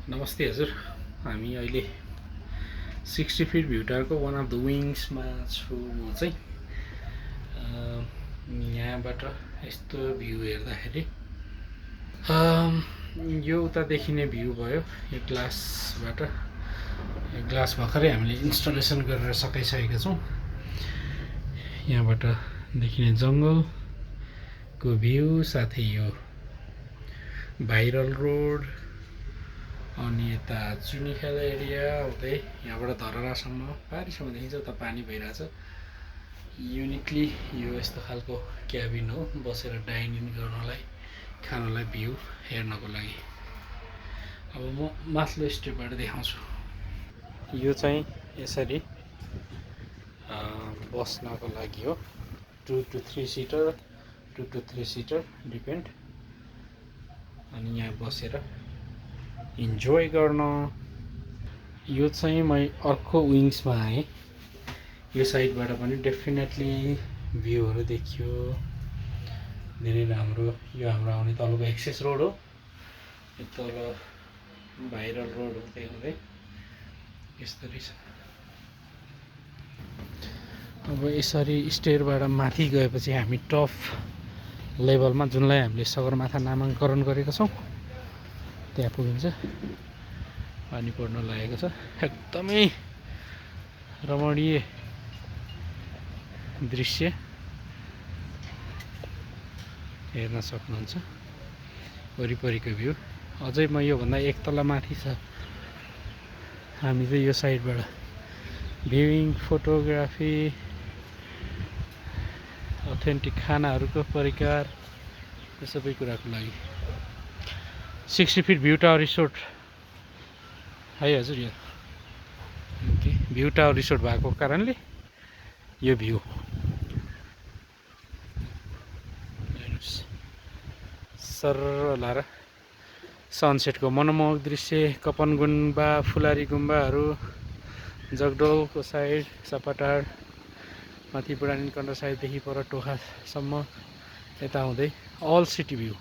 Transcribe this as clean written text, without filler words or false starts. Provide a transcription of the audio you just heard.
नमस्ते हजुर। हामी अहिले 60 फिट भ्यू टावरको वान अफ द विङ्समा छु। म चाहिँ यहाँबाट यस्तो भ्यू हेर्दाखेरि यो उता देखिने भ्यू भयो। यो ग्लासबाट, यो ग्लास भर्खरै हामीले इन्स्टलेसन गरेर सकाइसकेका छौँ। यहाँबाट देखिने जङ्गलको भ्यू, साथै यो भाइरल रोड, अनि यता चुनिखेल एरिया हुँदै यहाँबाट धरहरासम्म पारीसम्म देखिन्छ। उता पानी भइरहेछ। युनिकली यो यस्तो खालको क्याबिन हो, बसेर डाइनिङ गर्नलाई, खानलाई, भ्यू हेर्नको लागि। अब म माथिल्लो स्टेपबाट देखाउँछु। यो चाहिँ यसरी बस्नको लागि हो। 2 to 3 seater, 2 to 3 seater depend. अनि यहाँ बसेर इन्जोय गर्न। यो चाहिँ म अर्को विङ्समा आएँ। यो साइडबाट पनि डेफिनेटली भ्यूहरू देखियो, धेरै राम्रो। यो हाम्रो आउने तलको एक्सेस रोड हो। यो तल भाइरल रोड हुँदै हुँदै यसरी छ। अब यसरी स्टेयरबाट माथि गएपछि हामी टप लेभलमा, जुनलाई हामीले सगरमाथा नामाङ्करण गरेका छौँ, त्यहाँ पुगिन्छ। पानी पर्न लागेको छ। एकदमै रमणीय दृश्य हेर्न सक्नुहुन्छ। वरिपरिको भ्यू अझै म योभन्दा एक तला माथि छ। हामी चाहिँ यो साइडबाट भ्युइङ, फोटोग्राफी, अथेन्टिक खानाहरूको परिकार, यो सबै कुराको लागि 60 फिट भ्यू टावर रिसोर्ट है हजुर। यो भ्यू टावर रिसोर्ट भएको कारणले यो भ्यू सरर लाएर सनसेटको मनमोहक दृश्य, कपन गुम्बा, फुलारी गुम्बाहरू, जगडोलको साइड, सपाटार, माथि बुढानीलकण्ठ साइडदेखि पर टोखासम्म, यता हुँदै अल सिटी भ्यू।